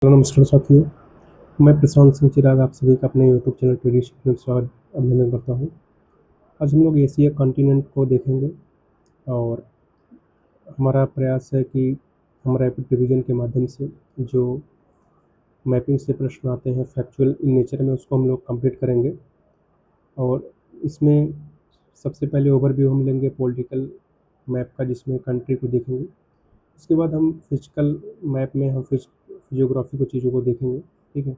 Hello नमस्कार साथियों, मैं प्रशांत सिंह चिराग आप सभी का अपने यूट्यूब चैनल टीडी में स्वागत अभिनंदन करता हूँ। आज हम लोग एशिया कॉन्टिनेंट को देखेंगे और हमारा प्रयास है कि हम रैपिड रिवीजन के माध्यम से जो मैपिंग से प्रश्न आते हैं फैक्चुअल इन नेचर में उसको हम लोग कंप्लीट करेंगे। और इसमें सबसे पहले ओवरव्यू हम लेंगे पॉलिटिकल मैप का, जिसमें कंट्री को देखेंगे। उसके बाद हम फिजिकल मैप में हम फिजियोग्राफी को चीज़ों को देखेंगे, ठीक है।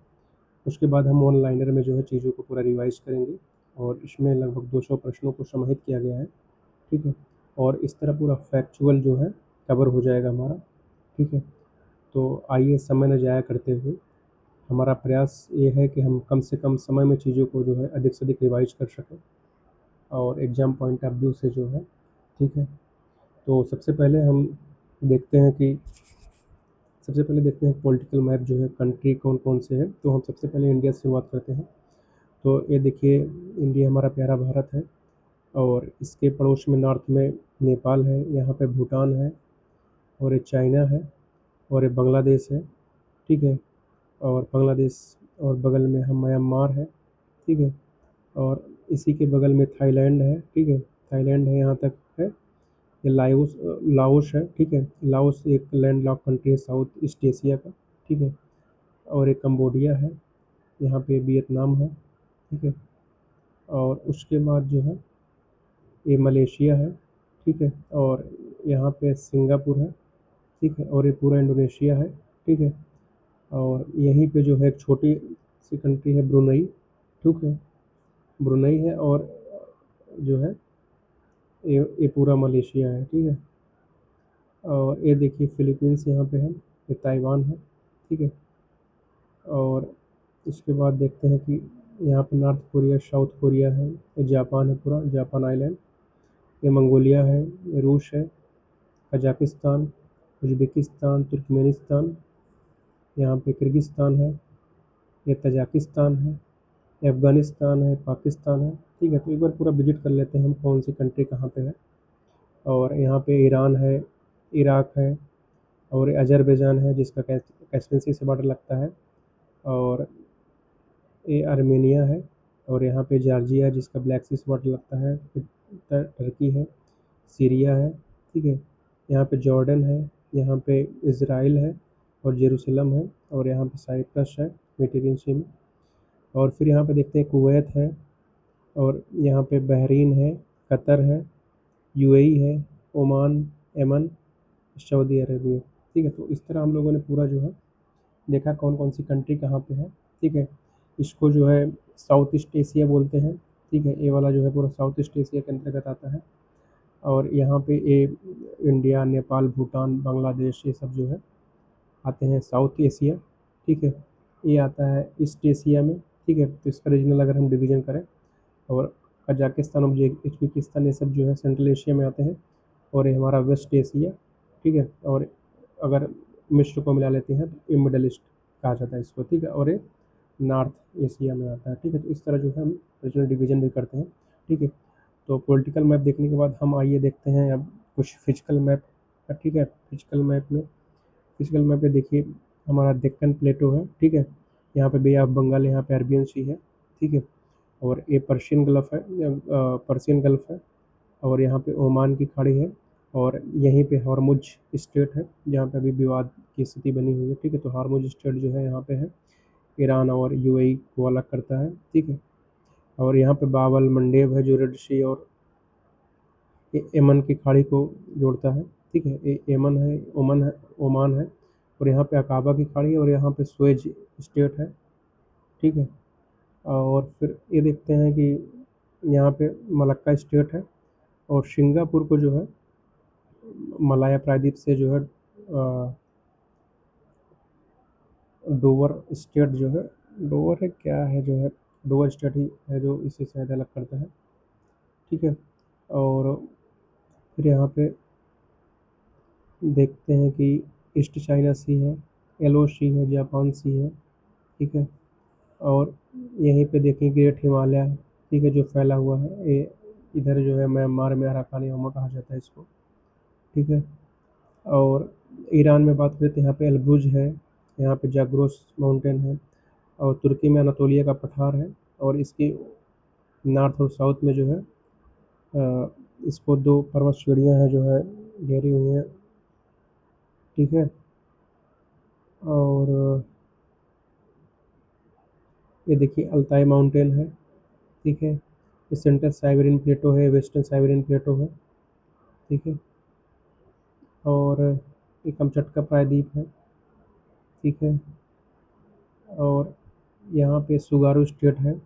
उसके बाद हम ऑनलाइनर में जो है चीज़ों को पूरा रिवाइज करेंगे और इसमें लगभग 200 प्रश्नों को समाहित किया गया है, ठीक है। और इस तरह पूरा फैक्चुअल जो है कवर हो जाएगा हमारा, ठीक है। तो आइए समय न जाया करते हुए हमारा प्रयास ये है कि हम कम से कम समय में चीज़ों को जो है अधिक से अधिक रिवाइज कर सकें और एग्ज़ाम पॉइंट ऑफ व्यू से जो है, ठीक है। तो सबसे पहले देखते हैं कि पॉलिटिकल मैप जो है कंट्री कौन कौन से हैं। तो हम सबसे पहले इंडिया से शुरुआत करते हैं। तो ये देखिए, इंडिया हमारा प्यारा भारत है और इसके पड़ोस में नॉर्थ में नेपाल है, यहाँ पे भूटान है और ये चाइना है और ये बांग्लादेश है, ठीक है। और बांग्लादेश और बगल में हम म्यांमार है, ठीक है। और इसी के बगल में थाईलैंड है, ठीक है। थाईलैंड है, यहाँ तक है। ये लाओस लाओस है, ठीक है। लाओस एक लैंड लॉक कंट्री है साउथ ईस्ट एशिया का, ठीक है। और एक कंबोडिया है, यहाँ पे वियतनाम है, ठीक है। और उसके बाद जो है ये मलेशिया है, ठीक है। और यहाँ पे सिंगापुर है, ठीक है। और ये पूरा इंडोनेशिया है, ठीक है। और यहीं पे जो है एक छोटी सी कंट्री है ब्रुनई, ठीक है। ब्रुनई है और जो है ये पूरा मलेशिया है, ठीक है। और ये देखिए फिलीपींस यहाँ पे है, ये ताइवान है, ठीक है। और उसके बाद देखते हैं कि यहाँ पे नॉर्थ कोरिया, साउथ कोरिया है, ये जापान है, पूरा जापान आइलैंड, ये मंगोलिया है, ये रूस है, कजाकिस्तान, उज़्बेकिस्तान, तुर्कमेनिस्तान, यहाँ पे किर्गिस्तान है, ये तजाकिस्तान है, ये अफ़गानिस्तान है, पाकिस्तान है, ठीक है। तो एक बार पूरा विजिट कर लेते हैं हम कौन सी कंट्री कहाँ पे है। और यहाँ पे ईरान है, इराक है और अज़रबैजान है जिसका कैस्पियन सी से बॉर्डर लगता है। और ये आर्मेनिया है और यहाँ पे जॉर्जिया है जिसका ब्लैक सी से बॉर्डर लगता है। फिर टर्की है, सीरिया है, ठीक है। यहाँ पे जॉर्डन है, यहाँ पे इज़राइल है और जेरूसलम है और यहाँ पे साइप्रस है मेडिटेरेनियन सी में। और फिर यहाँ पे देखते हैं कुवैत है और यहाँ पे बहरीन है, कतर है, यूएई है, ओमान, यमन, सऊदी अरेबिया, ठीक है। तो इस तरह हम लोगों ने पूरा जो है देखा कौन कौन सी कंट्री कहाँ पे है, ठीक है। इसको जो है साउथ ईस्ट एशिया बोलते हैं, ठीक है। ये वाला जो है पूरा साउथ ईस्ट एशिया के अंतर्गत आता है। और यहाँ पे ये इंडिया, नेपाल, भूटान, बांग्लादेश, ये सब जो है आते हैं साउथ एशिया, ठीक है। ये आता है ईस्ट एशिया में, ठीक है। तो इसका रीजनल अगर हम डिवीज़न करें, और कजाकिस्तान, उज़्बेकिस्तान, ये सब जो है सेंट्रल एशिया में आते हैं। और ये हमारा वेस्ट एशिया, ठीक है। और अगर मिस्र को मिला लेते हैं तो ये मिडल ईस्ट कहा जाता है इसको, ठीक है। और ये नॉर्थ एशिया में आता है, ठीक है। तो इस तरह जो है हम रीजनल डिवीज़न भी करते हैं, ठीक है। तो पॉलिटिकल मैप देखने के बाद हम आइए देखते हैं अब कुछ फिजिकल मैप का, ठीक है। फिजिकल मैप पे देखिए हमारा डेक्कन प्लेटो है, ठीक है। यहाँ पे बे ऑफ बंगाल, यहाँ पे अरबियन सी है, ठीक है। और ये पर्शियन गल्फ है और यहाँ पे ओमान की खाड़ी है। और यहीं पे हॉर्मुज स्ट्रेट है जहाँ पे अभी विवाद की स्थिति बनी हुई है, ठीक है। तो हॉर्मुज स्ट्रेट जो है यहाँ पे है, ईरान और यूएई को अलग करता है, ठीक है। और यहाँ पे बाब अल मंडेब है जो रेड सी और यमन की खाड़ी को जोड़ता है, ठीक है। ये यमन है, ओमान है। और यहाँ पे अकाबा की खाड़ी है और यहाँ पे सुएज स्टेट है, ठीक है। और फिर ये देखते हैं कि यहाँ पे मलक्का स्टेट है और सिंगापुर को जो है मलाया प्रायद्वीप से जो है डोवर स्टेट जो है, डोवर है क्या है जो है, डोवर स्टेट ही है जो इसे शायद अलग करता है, ठीक है। और फिर यहाँ पे देखते हैं कि ईस्ट चाइना सी है, येलो सी है, जापान सी है, ठीक है। और यहीं पे देखें ग्रेट हिमालय, ठीक है, जो फैला हुआ है। ये इधर जो है म्यांमार में अराकान योमा कहा जाता है इसको, ठीक है। और ईरान में बात करें तो यहाँ पे अलब्रुज है, यहाँ पे जाग्रोस माउंटेन है, और तुर्की में अनातोलिया का पठार है, और इसके नॉर्थ और साउथ में जो है इसको 2 पर्वत श्रेणियाँ हैं जो है घेरी हुई हैं, ठीक है। और ये देखिए अल्ताई माउंटेन है, ठीक है। ये सेंट्रल साइबेरियन प्लेटो है, वेस्टर्न साइबेरियन प्लेटो है, ठीक है। और ये कमचटका प्रायद्वीप है, ठीक है। और यहाँ पे सुगारू स्टेट है,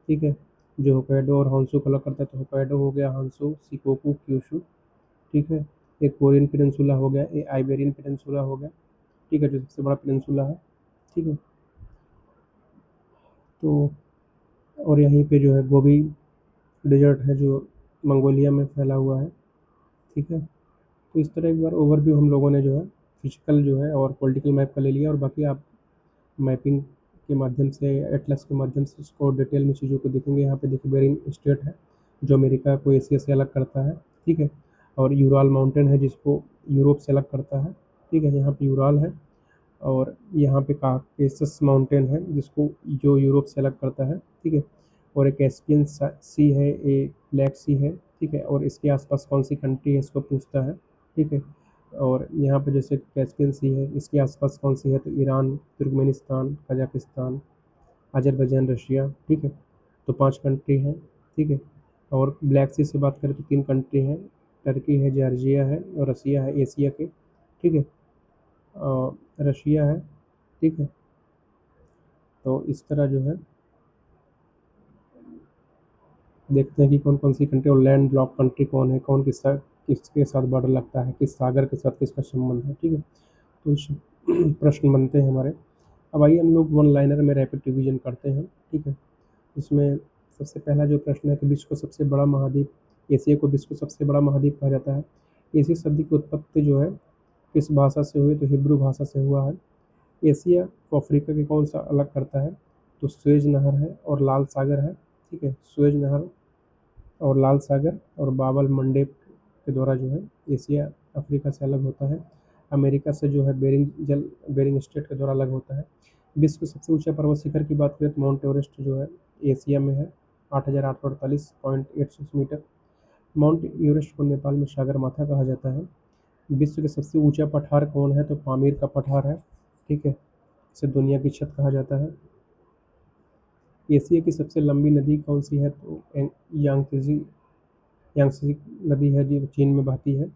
ठीक है, जो होक्काइडो और हॉन्शू को अलग करता है। तो होक्काइडो हो गया, हॉन्शू, शिकोकू, क्यूशू, ठीक है। एक कोरियन पेनिनसुला हो गया, एक आइबेरियन पेनिनसुला हो गया, ठीक है, जो सबसे बड़ा पेनिनसुला है, ठीक है। तो और यहीं पे जो है गोबी डेजर्ट है जो मंगोलिया में फैला हुआ है, ठीक है। तो इस तरह एक बार ओवरव्यू हम लोगों ने जो है फिजिकल जो है और पॉलिटिकल मैप का ले लिया, और बाकी आप मैपिंग के माध्यम से, एटलस के माध्यम से इसको डिटेल में चीज़ों को देखेंगे। यहाँ पे देखिए बेरिंग स्टेट है जो अमेरिका को एशिया से अलग करता है, ठीक है। और यूराल माउंटेन है जिसको यूरोप से अलग करता है, ठीक है, यहाँ पे यूराल है। और यहाँ पे काकेसस माउंटेन है जिसको जो यूरोप से अलग करता है, ठीक है। और एक कैस्पियन सी है, एक ब्लैक सी है, ठीक है। और इसके आसपास कौन सी कंट्री है इसको पूछता है, ठीक है। और यहाँ पे जैसे कैस्पियन सी है, इसके आसपास कौन सी है, तो Iran, Turkmenistan, Kazakhstan, Azerbaijan, Russia, ठीक है। तो 5 कंट्री हैं, ठीक है। और ब्लैक सी से बात करें तो 3 कंट्री हैं, टर्की है, जॉर्जिया है, और रसिया है एशिया के, ठीक है। रशिया है, ठीक है। तो इस तरह जो है देखते हैं कि कौन कौन सी कंट्री, और लैंड लॉक कंट्री कौन है, कौन किसके साथ बॉर्डर लगता है, किस सागर के साथ किसका संबंध है, ठीक है। तो इस प्रश्न बनते हैं हमारे। अब आइए हम लोग वन लाइनर में रैपिड रिवीजन करते हैं, ठीक है। इसमें सबसे पहला जो प्रश्न है कि विश्व का सबसे बड़ा महाद्वीप, एशिया को विश्व का सबसे बड़ा महाद्वीप कहा जाता है। एशिया शब्द की उत्पत्ति जो है किस भाषा से हुई, तो हिब्रू भाषा से हुआ है। एशिया को अफ्रीका के कौन सा अलग करता है, तो सुएज नहर है और लाल सागर है, ठीक है। सुएज नहर और लाल सागर और बाबल मंडेब के द्वारा जो है एशिया अफ्रीका से अलग होता है। अमेरिका से जो है बेरिंग स्टेट के द्वारा अलग होता है। विश्व के सबसे ऊंचा पर्वत शिखर की बात करें तो माउंट एवरेस्ट जो है एशिया में है, 8,848.86 मीटर। माउंट एवरेस्ट को नेपाल में सागरमाथा कहा जाता है। विश्व के सबसे ऊंचा पठार कौन है, तो पामीर का पठार है, ठीक है। इसे दुनिया की छत कहा जाता है। एशिया की सबसे लंबी नदी कौन सी है, तो यांगत्जे यांगत्जे नदी है जो चीन में बहती है।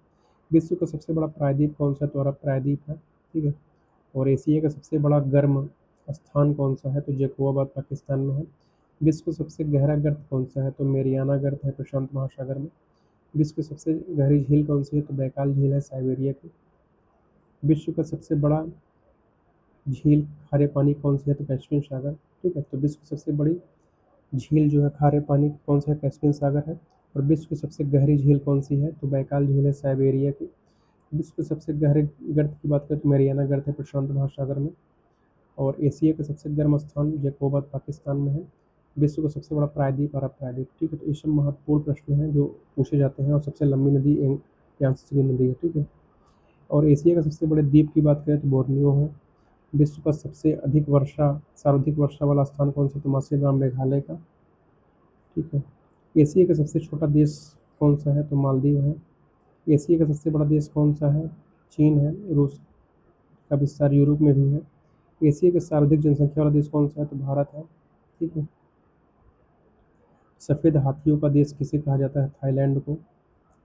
विश्व का सबसे बड़ा प्रायद्वीप कौन सा, तो अरब प्रायद्वीप है, ठीक है। और एशिया का सबसे बड़ा गर्म स्थान कौन सा है, तो जैकोबाबाद पाकिस्तान में है। विश्व का सबसे गहरा गर्त कौन सा है, तो मेरियाना गर्त है प्रशांत महासागर में। विश्व की सबसे गहरी झील कौन सी है, तो बैकाल झील है साइबेरिया की। विश्व का सबसे बड़ा झील खारे पानी कौन सी है, तो कैस्पियन सागर, ठीक है। तो विश्व की सबसे बड़ी झील जो है खारे पानी की कौन सा है, कैस्पियन सागर है। और विश्व की सबसे गहरी झील कौन सी है, तो बैकाल झील है साइबेरिया की। विश्व के सबसे गहरे गर्त की बात करें तो मैरियाना गर्त है प्रशांत महासागर में। और एशिया का सबसे गर्म स्थान जैकोबाबाद पाकिस्तान में है। विश्व का सबसे बड़ा प्रायद्वीप अरब प्रायद्वीप, ठीक है। तो ये सब महत्वपूर्ण प्रश्न हैं जो पूछे जाते हैं। और सबसे लंबी नदी यांगत्जे नदी है, ठीक है। और एशिया का सबसे बड़े द्वीप की बात करें तो बोर्नियो है। विश्व का सबसे सर्वाधिक वर्षा वाला स्थान कौन सा, तो मासेराम मेघालय का, ठीक है। एशिया का सबसे छोटा देश कौन सा है, तो मालदीव है। एशिया का सबसे बड़ा देश कौन सा है, चीन है। रूस का विस्तार यूरोप में भी है। एशिया का सर्वाधिक जनसंख्या वाला देश कौन सा है, तो भारत है, ठीक है। सफ़ेद हाथियों का देश किसे कहा जाता है, थाईलैंड को।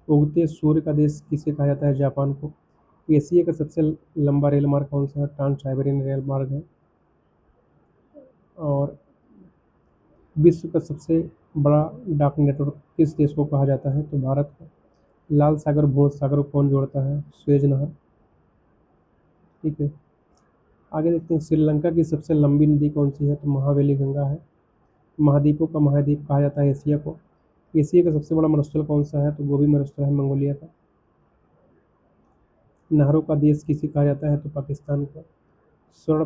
उगते सूर्य का देश किसे कहा जाता है, जापान को। एशिया का सबसे लंबा रेल मार्ग कौन सा है, ट्रांस साइबेरियन रेल मार्ग है। और विश्व का सबसे बड़ा डाक नेटवर्क किस देश को कहा जाता है, तो भारत को। लाल सागर भूमध्य सागर को कौन जोड़ता है, सुएज नहर, ठीक है। आगे देखते हैं श्रीलंका की सबसे लंबी नदी कौन सी है, तो महावेली गंगा है। महाद्वीपों का महाद्वीप कहा जाता है एशिया को। एशिया का सबसे बड़ा मरुस्थल कौन सा है, तो गोबी मरुस्थल है मंगोलिया का। नहरों का देश किसे कहा जाता है, तो पाकिस्तान को। स्वर्ण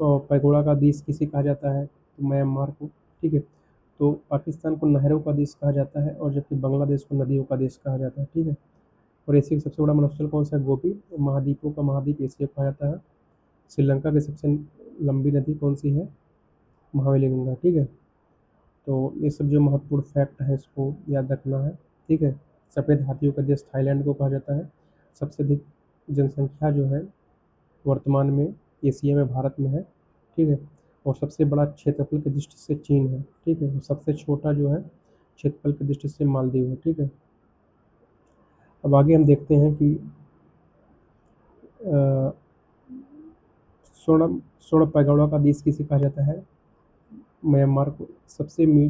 पैगोड़ा का देश किसे कहा जाता है, तो म्यांमार को, ठीक है। तो पाकिस्तान को नहरों का देश कहा जाता है, और जबकि बांग्लादेश को नदियों का देश कहा जाता है, ठीक है। और एशिया का सबसे बड़ा मरुस्थल कौन सा है, गोबी। महाद्वीपों का महाद्वीप एशिया कहा जाता है। श्रीलंका की सबसे लंबी नदी कौन सी है? महावेली गंगा। ठीक है, तो ये सब जो महत्वपूर्ण फैक्ट है इसको याद रखना है। ठीक है, सफ़ेद हाथियों का देश थाईलैंड को कहा जाता है। सबसे अधिक जनसंख्या जो है वर्तमान में एशिया में भारत में है। ठीक है, और सबसे बड़ा क्षेत्रफल की दृष्टि से चीन है। ठीक है, और सबसे छोटा जो है क्षेत्रफल की दृष्टि से मालदीव है। ठीक है, अब आगे हम देखते हैं कि अ, स्वर्ण स्वर्ण पैगोडा का देश किसे कहा जाता है? म्यांमार को। सबसे मी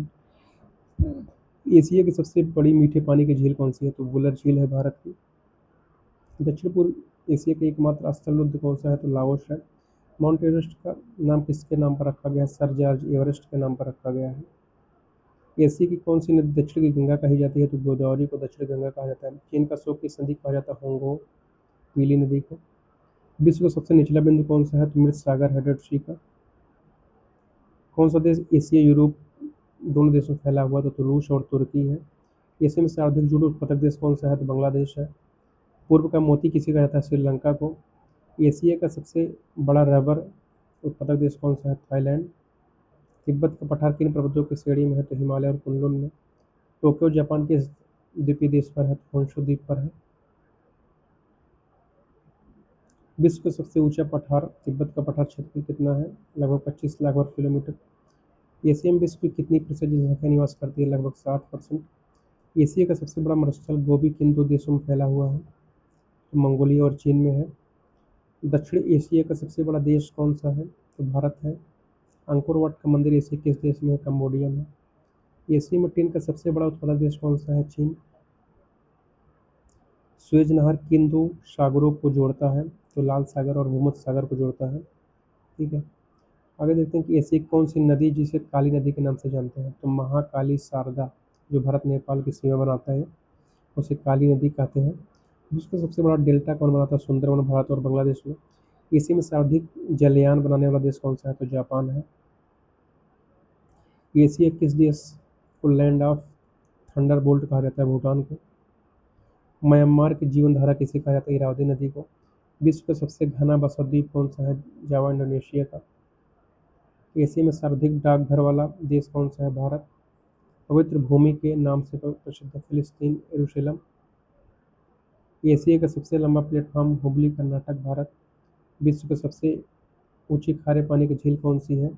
एशिया की सबसे बड़ी मीठे पानी की झील कौन सी है? तो वुलर झील है भारत की। दक्षिण पूर्व एशिया का एकमात्र स्थल रुद्ध कौन सा है? तो लाओस है। माउंट एवरेस्ट का नाम किसके नाम पर रखा गया है? सर जॉर्ज एवरेस्ट के नाम पर रखा गया है। एशिया की कौन सी नदी दक्षिण की गंगा कही जाती है? तो गोदावरी को दक्षिण गंगा कहा जाता है। चीन का शोक किस नदी को कहा जाता है? होंगो पीली नदी को। विश्व का सबसे निचला बिंदु कौन सा है? तो मृत सागर है, डेड सी का। कौन सा देश एशिया यूरोप दोनों देशों में फैला हुआ? तो रूस और तुर्की है। एशिया में सर्वाधिक जूट उत्पादक देश कौन सा है? तो बांग्लादेश है। पूर्व का मोती किसे कहा जाता है? श्रीलंका को। एशिया का सबसे बड़ा रबर उत्पादक देश कौन सा है? थाईलैंड। तिब्बत का पठार किन पर्वतों की श्रेणी में है? तो हिमालय और कुनलुन में। टोक्यो जापान के द्वीपीय देश पर है? तो होन्शु द्वीप पर है। विश्व का सबसे ऊंचा पठार तिब्बत का पठार क्षेत्रफल कितना है? लगभग 25 लाख वर्ग किलोमीटर। एशिया में विश्व की कितनी प्रतिशत जनसंख्या निवास करती है? लगभग 60%। एशिया का सबसे बड़ा मरुस्थल गोबी किन दो देशों में फैला हुआ है? तो मंगोलिया और चीन में है। दक्षिण एशिया का सबसे बड़ा देश कौन सा है? तो भारत है। अंकोर वाट का मंदिर एशिया किस देश में है? कम्बोडिया में। एशिया में टिन का सबसे बड़ा उत्पादक देश कौन सा है? चीन। सुएज नहर किन दो सागरों को जोड़ता है? तो लाल सागर और भूमध्य सागर को जोड़ता है। ठीक है, आगे देखते हैं कि ऐसी कौन सी नदी जिसे काली नदी के नाम से जानते हैं? तो महाकाली शारदा, जो भारत नेपाल की सीमा बनाता है, उसे काली नदी कहते हैं। विश्व का सबसे बड़ा डेल्टा कौन बनाता है? सुंदरवन भारत और बांग्लादेश में। इसी में सर्वाधिक जलयान बनाने वाला देश कौन सा है? तो जापान है। एशिया किस देश को लैंड ऑफ थंडरबोल्ट कहा जाता है? भूटान को। म्यांमार की जीवन धारा किसे कहा जाता है? इरावदी नदी को। विश्व का सबसे घना बसा द्वीप कौन सा है? जावा इंडोनेशिया का। एशिया में सर्वाधिक डाकघर वाला देश कौन सा है? भारत। पवित्र भूमि के नाम से प्रसिद्ध फिलिस्तीन यरूशलेम। एशिया का सबसे लंबा प्लेटफॉर्म हुबली कर्नाटक भारत। विश्व की सबसे ऊंची खारे पानी की झील कौन सी है?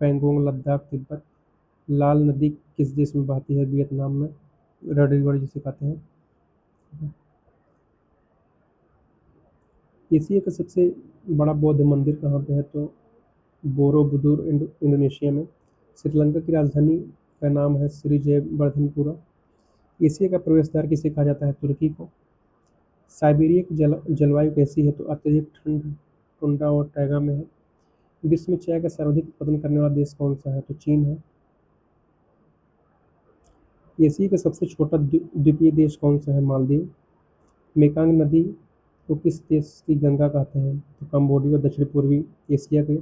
पैंगोंग लद्दाख तिब्बत। लाल नदी किस देश में बहती है? वियतनाम में। रेड रिवर जिसे कहते हैं। एशिया का सबसे बड़ा बौद्ध मंदिर कहाँ पे है? तो बोरोबुदुर इंडोनेशिया में। श्रीलंका की राजधानी का नाम है श्री जयवर्धनपुरा। एशिया का प्रवेश द्वार किसे कहा जाता है? तुर्की को। साइबेरिया की जलवायु कैसी है? तो अत्यधिक ठंड टुंड्रा और टैगा में है। विश्व में चाय का सर्वाधिक उत्पादन करने वाला देश कौन सा है? तो चीन है। एशिया का सबसे छोटा द्वीपीय देश कौन सा है? मालदीव। मेकांग नदी को किस देश की गंगा कहते हैं? तो कंबोडिया दक्षिण पूर्वी एशिया के।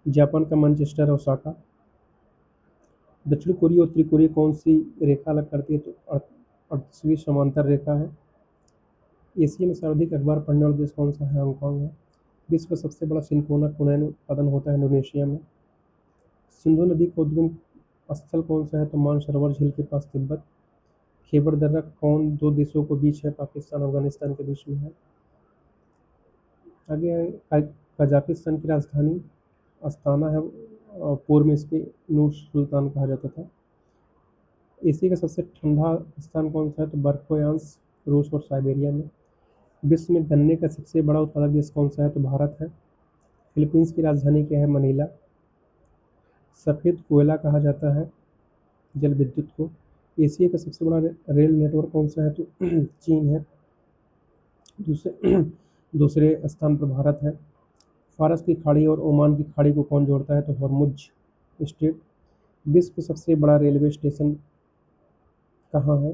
जापान का मैनचेस्टर ओसाका। दक्षिण कोरिया और उत्तरी कोरिया कौन सी रेखा अलग करती है? तो 38वीं समांतर रेखा है। एशिया में सर्वाधिक अखबार पढ़ने वाला देश कौन सा है? हांगकांग है। विश्व का सबसे बड़ा सिनकोना कुनैन उत्पादन होता है इंडोनेशिया में। सिंधु नदी का उद्गम स्थल कौन सा है? तो मानसरोवर झील के पास तिब्बत। खैबर दर्रा कौन दो देशों के बीच है? पाकिस्तान अफगानिस्तान के बीच में है। आगे कजाकिस्तान की राजधानी अस्ताना है और पूर्व में इसके नूर सुल्तान कहा जाता था। एशिया का सबसे ठंडा स्थान कौन सा है? तो बर्फोयांश रूस और साइबेरिया में। विश्व में गन्ने का सबसे बड़ा उत्पादक देश कौन सा है? तो भारत है। फिलीपींस की राजधानी क्या है? मनीला। सफ़ेद कोयला कहा जाता है जल विद्युत को। एशिया का सबसे बड़ा रेल नेटवर्क कौन सा है? तो चीन है। दूसरे दूसरे स्थान पर भारत है। फारस की खाड़ी और ओमान की खाड़ी को कौन जोड़ता है? तो हॉर्मुज स्ट्रेट। विश्व का सबसे बड़ा रेलवे स्टेशन कहाँ है?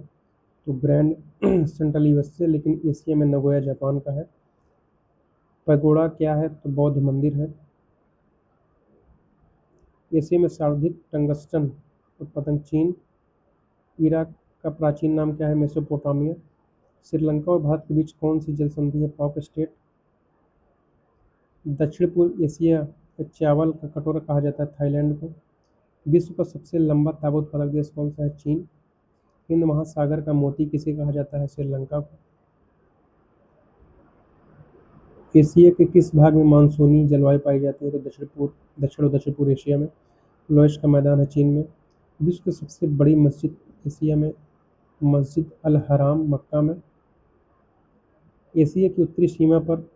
तो ग्रैंड सेंट्रल यूएसए, लेकिन एशिया में नगोया जापान का है। पैगोडा क्या है? तो बौद्ध मंदिर है। एशिया में सर्वाधिक टंगस्टन उत्पादन चीन। इराक का प्राचीन नाम क्या है? मेसोपोटामिया। श्रीलंका और भारत के बीच कौन सी जल संधि है? Pock state. दक्षिण पूर्व एशिया का चावल का कटोरा कहा जाता है थाईलैंड को। विश्व का सबसे लंबा तांबा उत्पादक देश कौन सा है? चीन। हिंद महासागर का मोती किसे कहा जाता है? श्रीलंका को। एशिया के किस भाग में मानसूनी जलवायु पाई जाती है? तो दक्षिण और दक्षिण पूर्व एशिया में। लोएश का मैदान है चीन में। विश्व की सबसे बड़ी मस्जिद एशिया में मस्जिद अल हराम मक्का में। एशिया की उत्तरी सीमा पर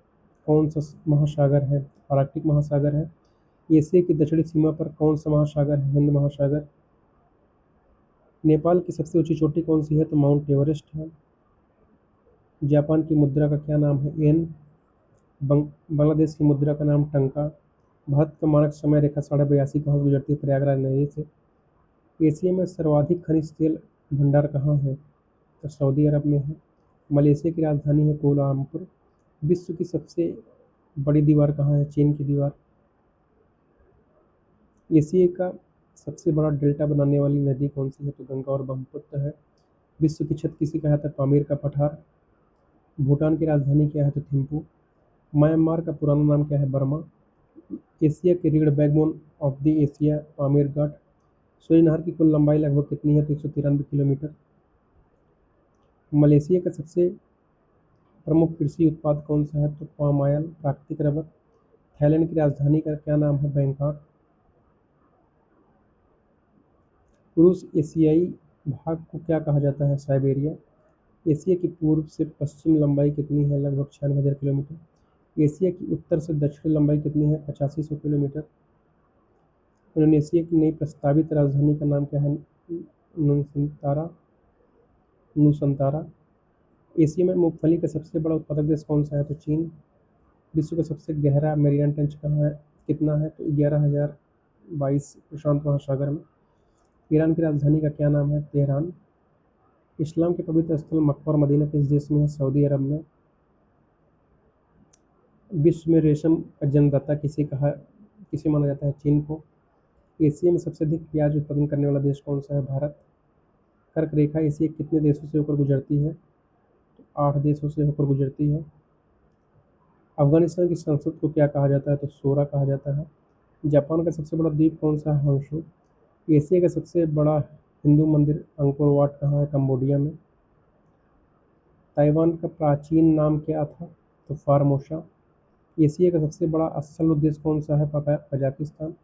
कौन सा महासागर है? आर्कटिक महासागर है। एशिया की दक्षिणी सीमा पर कौन सा महासागर है? हिंद महासागर। नेपाल की सबसे ऊंची चोटी कौन सी है? तो माउंट एवरेस्ट है। जापान की मुद्रा का क्या नाम है? येन। बांग्लादेश की मुद्रा का नाम टंका। भारत का मानक समय रेखा 82.5 कहाँ से गुजरती है? प्रयागराज नदी से। एशिया में सर्वाधिक खनिज तेल भंडार कहाँ है? तो सऊदी अरब में है। मलेशिया की राजधानी है कोलालमपुर। विश्व की सबसे बड़ी दीवार कहाँ है? चीन की दीवार। एशिया का सबसे बड़ा डेल्टा बनाने वाली नदी कौन सी है? तो गंगा और ब्रह्मपुत्र है। विश्व की छत किसे कहा जाता है? पामीर का पठार। भूटान की राजधानी क्या है? तो थिम्पू। म्यांमार का पुराना नाम क्या है? बर्मा। एशिया की रीढ़ backbone of the Asia Pamir Ghat. Suez नहर की कुल लंबाई लगभग कितनी है? तो 193 किलोमीटर। मलेशिया का सबसे प्रमुख कृषि उत्पाद कौन सा है? तो पाम ऑयल प्राकृतिक रबर। थाईलैंड की राजधानी का क्या नाम है? बैंकॉक। रूस एशियाई भाग को क्या कहा जाता है? साइबेरिया। एशिया की पूर्व से पश्चिम लंबाई कितनी है? लगभग 96,000 किलोमीटर। एशिया की उत्तर से दक्षिण लंबाई कितनी है? 8500 किलोमीटर। इंडोनेशिया की नई प्रस्तावित राजधानी का नाम क्या है? नुसंतारा। नुसंतारा। एशिया में मूंगफली का सबसे बड़ा उत्पादक देश कौन सा है? तो चीन। विश्व का सबसे गहरा मेरीना ट्रेंच कहाँ है? कितना है? तो 11,022 प्रशांत महासागर में। ईरान की राजधानी का क्या नाम है? तेहरान। इस्लाम के पवित्र स्थल मक्का और मदीना किस देश में है? सऊदी अरब में। विश्व में रेशम का जन्मदाता किसे माना जाता है? चीन को। एशिया में सबसे अधिक प्याज उत्पादन करने वाला देश कौन सा है? भारत। कर्क रेखा एशिया के कितने देशों से होकर गुजरती है? तो 8 देशों से होकर गुजरती है। अफगानिस्तान की संसद को क्या कहा जाता है? तो शोरा कहा जाता है। जापान का सबसे बड़ा द्वीप कौन सा है? हॉन्शू। एशिया का सबसे बड़ा हिंदू मंदिर अंकोर वाट कहाँ है? कंबोडिया में। ताइवान का प्राचीन नाम क्या था? तो फार्मोसा। एशिया का सबसे बड़ा स्थल उद्देश्य कौन सा है? कजाकिस्तान।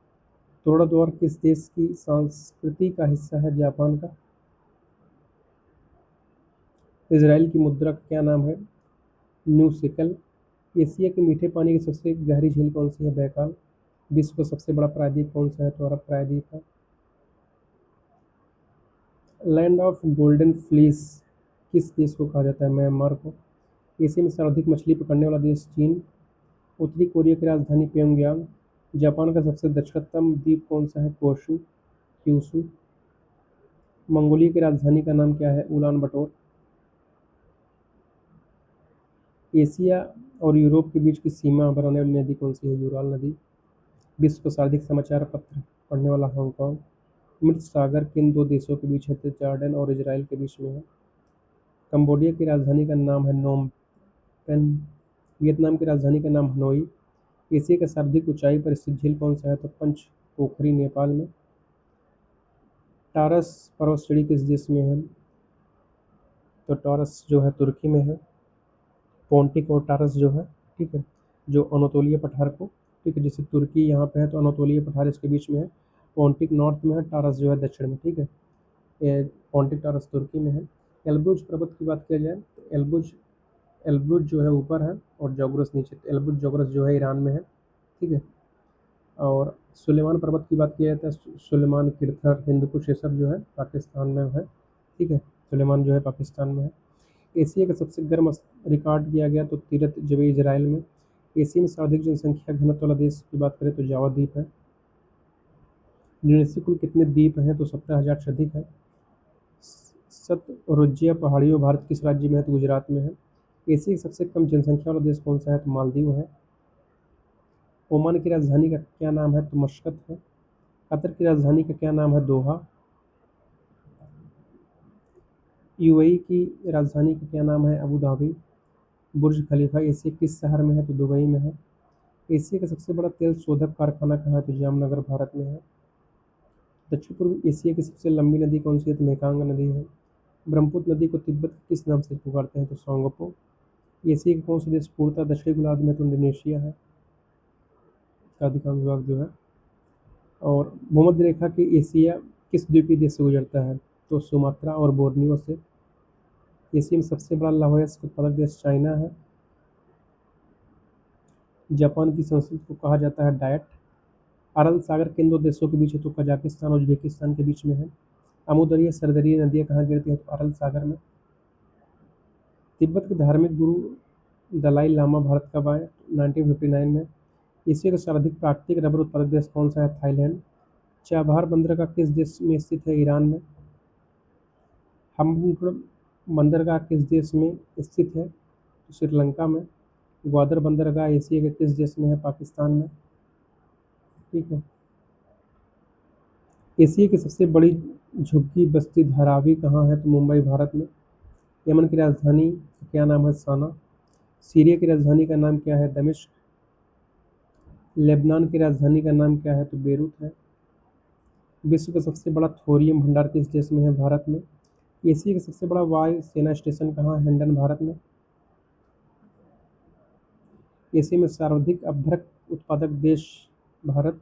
तोड़ा द्वार किस देश की संस्कृति का हिस्सा है? जापान का। इजराइल की मुद्रा का क्या नाम है? New sickle. एशिया के मीठे पानी की सबसे गहरी झील कौन सी है? बैकाल। विश्व का सबसे बड़ा प्रायद्वीप कौन सा है? तो अरब प्रायद्वीप है। लैंड ऑफ गोल्डन फ्लीस किस देश को कहा जाता है? म्यांमार को। एशिया में सर्वाधिक मछली पकड़ने वाला देश चीन। उत्तरी कोरिया की राजधानी प्योंगयांग। जापान का सबसे दक्षिणतम द्वीप कौन सा है? क्यूशू। मंगोलिया की राजधानी का नाम क्या है? उलान बटोर। एशिया और यूरोप के बीच की सीमा बनाने वाली नदी कौन सी है? यूराल नदी। विश्व का सर्वाधिक समाचार पत्र पढ़ने वाला हांगकांग। मृत सागर किन दो देशों के बीच है? तो जॉर्डन और इजराइल के बीच में है। कंबोडिया की राजधानी का नाम है नोम पेन। वियतनाम की राजधानी का नाम हनोई। एशिया का सर्वाधिक ऊंचाई पर स्थित झील कौन सा है? तो पंच पोखरी नेपाल में। टारस पर्वत श्रेणी किस देश में है? तो टॉरस जो है तुर्की में है। पोंटिक और टारस जो है, ठीक है, जो अनातोलिया पठार को, ठीक है, जैसे तुर्की यहाँ पे है तो अनातोलिया पठार इसके बीच में है। पोंटिक नॉर्थ में है, टारस जो है दक्षिण में, ठीक है। ये पोंटिक टारस तुर्की में है। एल्ब्रुज पर्वत की बात किया जाए तो एल्ब्रुज जो है ऊपर है और जोग्रस नीचे। एल्ब्रुज जोग्रस जो है ईरान में है, ठीक है। और सुलेमान पर्वत की बात किया जाता है, सुलेमान, किरथर, हिंदुकुश, ये सब जो है पाकिस्तान में है, ठीक है। सुलेमान जो है पाकिस्तान में है। एशिया का सबसे गर्म रिकॉर्ड किया गया तो तीरथ जबे इजराइल में। एशिया में सर्वाधिक जनसंख्या घनत्व वाला देश की बात करें तो जावा द्वीप है। इंडोनेशिया कुल कितने द्वीप हैं? तो 17,000 से अधिक है। सतरुजिया पहाड़ियों भारत किस राज्य में है? तो गुजरात में है। एशिया की सबसे कम जनसंख्या वाला देश कौन सा है? तो मालदीव है। ओमान की राजधानी का क्या नाम है? तो मस्कत है। कतर की राजधानी का क्या नाम है? दोहा। यूएई की राजधानी का क्या नाम है? Abu Dhabi. Burj Khalifa Asia किस शहर में है? तो दुबई में है। एशिया का सबसे बड़ा तेल शोधक कारखाना कहाँ है? तो जामनगर भारत में है। दक्षिण पूर्व एशिया की सबसे लंबी नदी कौन सी है? तो मेकांग नदी है। ब्रह्मपुत्र नदी को तिब्बत के किस नाम से पुकारते हैं? तो सोंगपो। एशिया के कौन से देश पूर्णतः दक्षिणी गोलार्ध में? तो इंडोनेशिया है का अधिकांश भाग जो है। और भूमध्य रेखा के एशिया किस द्वीपीय देश से गुजरता है? तो सुमात्रा और बोर्नियो से। एशिया में सबसे बड़ा लौह अयस्क उत्पादक देश चाइना है। जापान की संस्कृति को कहा जाता है डायट। अरल सागर किन दो देशों के बीच है? तो कजाकिस्तान और उज्बेकिस्तान के बीच में है। अमुदरिया सरदरिया नदियाँ कहाँ गिरती है? तो अरल सागर में। तिब्बत के धार्मिक गुरु दलाई लामा भारत कब आए? 1959 में। एशिया का सर्वाधिक प्राकृतिक रबर उत्पादक देश कौन सा है? थाईलैंड। चाबहार बंदरगाह किस देश में स्थित है? ईरान में। हम्बनटोटा बंदरगाह किस देश में स्थित है? तो श्रीलंका में। ग्वादर बंदरगाह एशिया के किस देश में है? पाकिस्तान में। ठीक है। एशिया की सबसे बड़ी झुग्गी बस्ती धारावी कहाँ है? तो मुंबई भारत में। यमन की राजधानी का क्या नाम है? साना। सीरिया की राजधानी का नाम क्या है? दमिश्क। लेबनान की राजधानी का नाम क्या है? तो बेरूत है। विश्व का सबसे बड़ा थोरियम भंडार किस देश में है? भारत में। एशिया का सबसे बड़ा वायु सेना स्टेशन कहाँ है? हिंडन भारत में। एशिया में सर्वाधिक अपभ्रक उत्पादक देश भारत।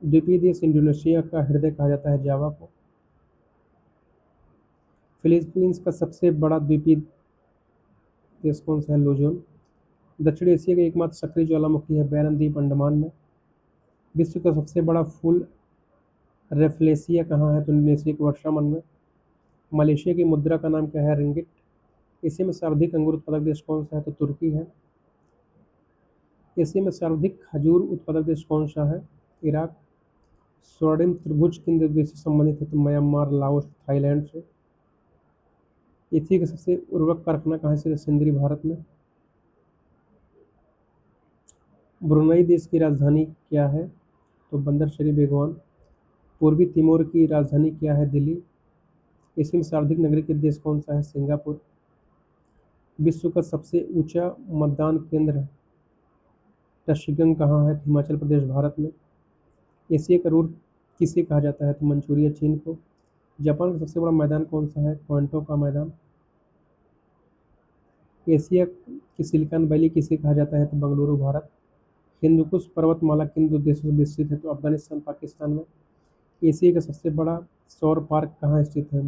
द्वीपीय देश इंडोनेशिया का हृदय कहा जाता है जावा को। फिलीपींस का सबसे बड़ा द्वीपीय देश कौन सा है? लुजोन। दक्षिण एशिया का एकमात्र सक्रिय ज्वालामुखी है बैरन द्वीप अंडमान में। विश्व का सबसे बड़ा फूल रेफ्लेसिया कहाँ है? तो इंडोनेशिया के वर्षावन में। मलेशिया की मुद्रा का नाम क्या है? रिंगिट। एशिया में सर्वाधिक अंगूर उत्पादक देश कौन सा है? तो तुर्की है। एशिया में सर्वाधिक खजूर उत्पादक देश कौन सा है? इराक। स्वर्णिम त्रिभुज किन दो देश से संबंधित है? तो म्यांमार, लाओस, थाईलैंड से। एशिया का सबसे उर्वरक कारखाना कहाँ से? सिंदरी भारत में। ब्रुनई देश की राजधानी क्या है? तो बंदर शरी बेगवान। पूर्वी तिमोर की राजधानी क्या है? दिल्ली। एशिया में सर्वाधिक नगरीय देश कौन सा है? सिंगापुर। विश्व का सबसे ऊंचा मतदान केंद्र टशगंग कहाँ है? हिमाचल प्रदेश भारत में। एशिया का रूर किसे कहा जाता है? तो मंचूरिया चीन को। जापान का सबसे बड़ा मैदान कौन सा है? क्वांटो का मैदान। एशिया की सिलिकॉन वैली किसे कहा जाता है? तो बंगलुरु भारत। हिंदुकुश पर्वतमाला किन दो देशों में स्थित है? तो अफगानिस्तान पाकिस्तान में। एशिया का सबसे बड़ा सौर पार्क कहाँ स्थित है?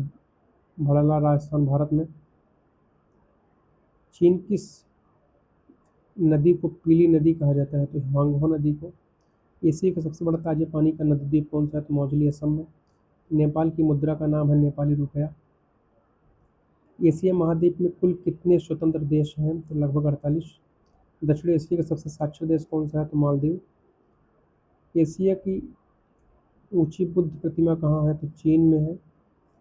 भड़ाला राजस्थान भारत में। चीन किस नदी को पीली नदी कहा जाता है? तो ह्वांगहो नदी को। एशिया का सबसे बड़ा ताजे पानी का नदी द्वीप कौन सा है? तो मौजली असम में। नेपाल की मुद्रा का नाम है नेपाली रुपया। एशिया महाद्वीप में कुल कितने स्वतंत्र देश हैं? तो लगभग 48। दक्षिण एशिया का सबसे साक्षर देश कौन सा है? तो मालदीव। एशिया की ऊंची बुद्ध प्रतिमा कहाँ है? तो चीन में है।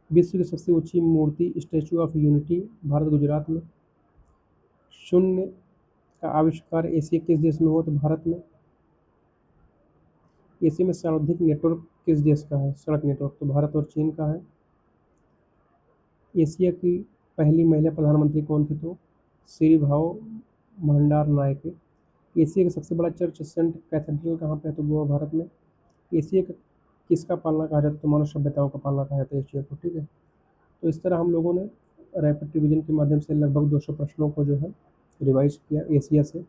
विश्व की सबसे ऊंची मूर्ति Statue of Unity Bharat Gujarat में। शून्य का आविष्कार एशिया किस देश में हुआ? तो भारत में। एशिया में सर्वाधिक नेटवर्क किस देश का है? सड़क नेटवर्क तो भारत और चीन का है। एशिया की पहली महिला प्रधानमंत्री कौन थी? तो श्रीभाव भंडार नायके। एशिया का सबसे बड़ा चर्च सेंट कैथेड्रल कहाँ पे है? तो गोवा भारत में। एशिया का किसका पालना कहा जाता है? तो मानव सभ्यताओं का पालना कहा जाता है एशिया को। ठीक है। तो इस तरह हम लोगों ने रैपिड रिवीजन के माध्यम से लगभग 200 प्रश्नों को जो है रिवाइज किया एशिया से,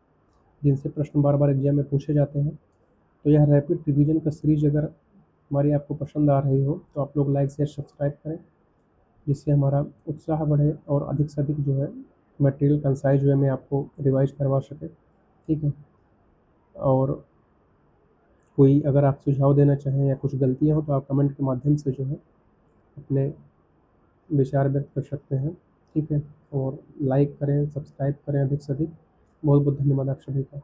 जिनसे प्रश्न बार बार एग्जाम में पूछे जाते हैं। तो यह रैपिड रिवीजन का सीरीज अगर हमारी आपको पसंद आ रही हो तो आप लोग लाइक शेयर सब्सक्राइब करें, जिससे हमारा उत्साह बढ़े और अधिक से अधिक जो है मटेरियल कंसाइज वे में आपको रिवाइज करवा सके। ठीक है। और कोई अगर आप सुझाव देना चाहें या कुछ गलतियाँ हो तो आप कमेंट के माध्यम से जो है अपने विचार व्यक्त कर सकते हैं। ठीक है। और लाइक करें, सब्सक्राइब करें अधिक से अधिक। बहुत बहुत धन्यवाद आप सभी का।